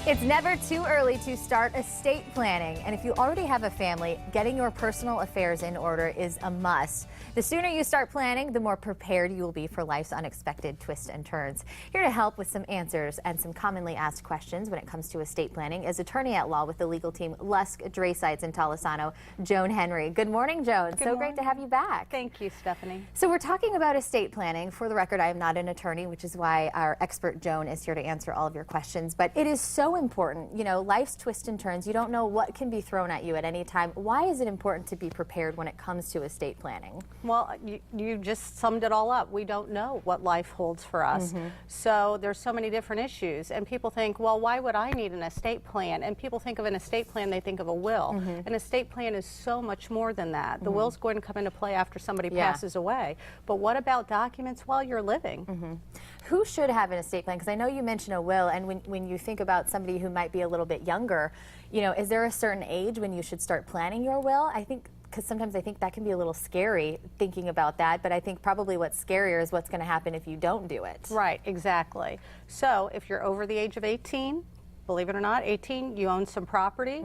It's never too early to start estate planning, and if you already have a family, getting your personal affairs in order is a must. The sooner you start planning, the more prepared you will be for life's unexpected twists and turns. Here to help with some answers and some commonly asked questions when it comes to estate planning is attorney at law with the legal team Lusk, Drasites Tolisano, Joan Henry. Good morning, Joan. So great to have you back. Thank you, Stephanie. So we're talking about estate planning. For the record, I am not an attorney, which is why our expert Joan is here to answer all of your questions. But it is so important. You know, life's twists and turns. You don't know what can be thrown at you at any time. Why is it important to be prepared when it comes to estate planning? Well, you just summed it all up. We don't know what life holds for us. So there's so many different issues. And people think, well, why would I need an estate plan? And people think of an estate plan, they think of a will. An estate plan is so much more than that. The will's going to come into play after somebody passes away. But what about documents while you're living? Who should have an estate plan? Because I know you mentioned a will, and when you think about somebody who might be a little bit younger, you know, is there a certain age when you should start planning your will? I think, because sometimes I think that can be a little scary thinking about that, but I think probably what's scarier is what's going to happen if you don't do it. Right, exactly. So if you're over the age of 18, believe it or not, 18, you own some property,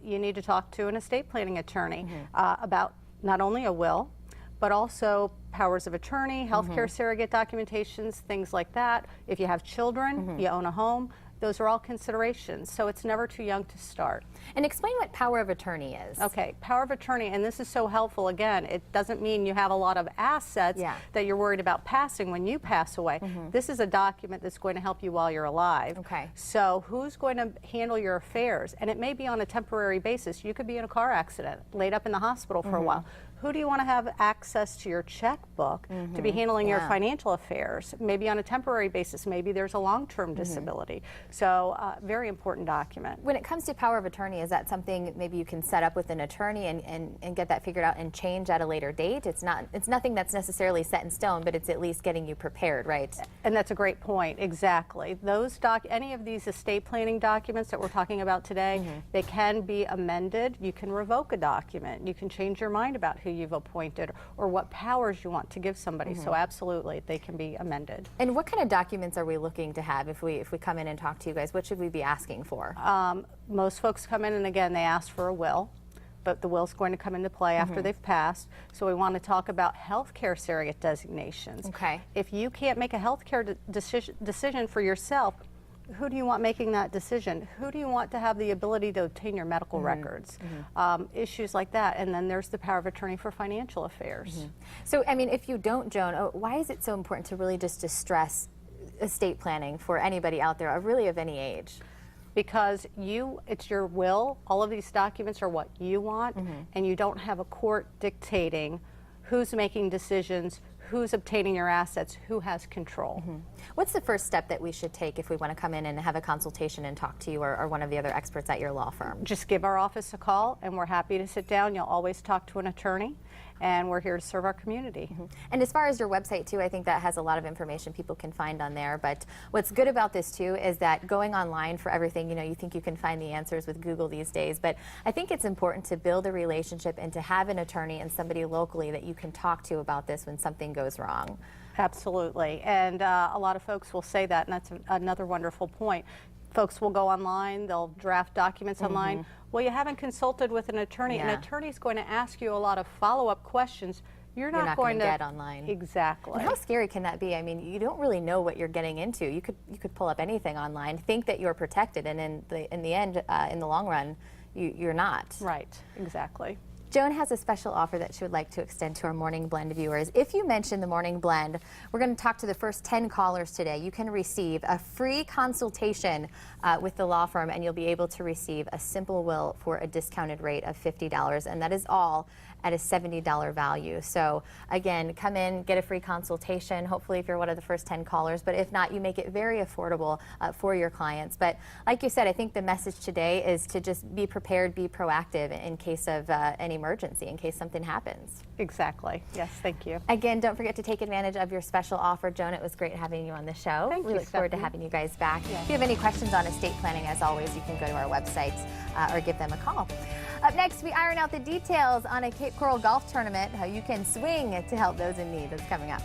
you need to talk to an estate planning attorney about not only a will, but also powers of attorney, healthcare surrogate documentations, things like that. If you have children, you own a home, those are all considerations. So it's never too young to start. And explain what power of attorney is. Okay, power of attorney, and this is so helpful. Again, it doesn't mean you have a lot of assets that you're worried about passing when you pass away. This is a document that's going to help you while you're alive. Okay. So who's going to handle your affairs? And it may be on a temporary basis. You could be in a car accident, laid up in the hospital for a while. Who do you want to have access to your checkbook to be handling your financial affairs? Maybe on a temporary basis, maybe there's a long-term disability. So very important document. When it comes to power of attorney, is that something maybe you can set up with an attorney and get that figured out and change at a later date? It's nothing that's necessarily set in stone, but it's at least getting you prepared, right? And that's a great point, exactly. Any of these estate planning documents that we're talking about today, they can be amended. You can revoke a document. You can change your mind about who you've appointed or what powers you want to give somebody. So absolutely, they can be amended. And what kind of documents are we looking to have if we come in and talk to you guys? What should we be asking for? Most folks come in and again they ask for a will, but the will's going to come into play after they've passed. So we want to talk about healthcare surrogate designations. Okay. If you can't make a healthcare decision for yourself, who do you want making that decision? Who do you want to have the ability to obtain your medical records? Issues like that. And then there's the power of attorney for financial affairs. So, I mean, if you don't, Joan, why is it so important to really just to stress estate planning for anybody out there, really of any age? Because it's your will. All of these documents are what you want, and you don't have a court dictating who's making decisions, who's obtaining your assets, who has control. What's the first step that we should take if we want to come in and have a consultation and talk to you or one of the other experts at your law firm? Just give our office a call, and we're happy to sit down. You'll always talk to an attorney, and we're here to serve our community. And as far as your website, too, I think that has a lot of information people can find on there. But what's good about this, too, is that going online for everything, you know, you think you can find the answers with Google these days. But I think it's important to build a relationship and to have an attorney and somebody locally that you can talk to about this when something goes wrong. Absolutely. And a lot of folks will say that, and that's another wonderful point. Folks will go online, they'll draft documents online. Well, you haven't consulted with an attorney. An attorney's going to ask you a lot of follow-up questions. You're not going to get online. Exactly. And how scary can that be? I mean, you don't really know what you're getting into. You could pull up anything online, think that you're protected, and in the end, in the long run, you're not. Right. Exactly. Joan has a special offer that she would like to extend to our Morning Blend viewers. If you mention the Morning Blend, we're going to talk to the first 10 callers today. You can receive a free consultation with the law firm, and you'll be able to receive a simple will for a discounted rate of $50, and that is all at a $70 value. So again, come in, get a free consultation, hopefully if you're one of the first 10 callers, but if not, you make it very affordable for your clients. But like you said, I think the message today is to just be prepared, be proactive in case of an emergency, in case something happens. Exactly. Yes, thank you. Again, don't forget to take advantage of your special offer. Joan, it was great having you on the show. Thank you, we look forward to having you guys back. If you have any questions on estate planning, as always, you can go to our website or give them a call. Up next, we iron out the details on a Cape Coral golf tournament, how you can swing to help those in need. That's coming up.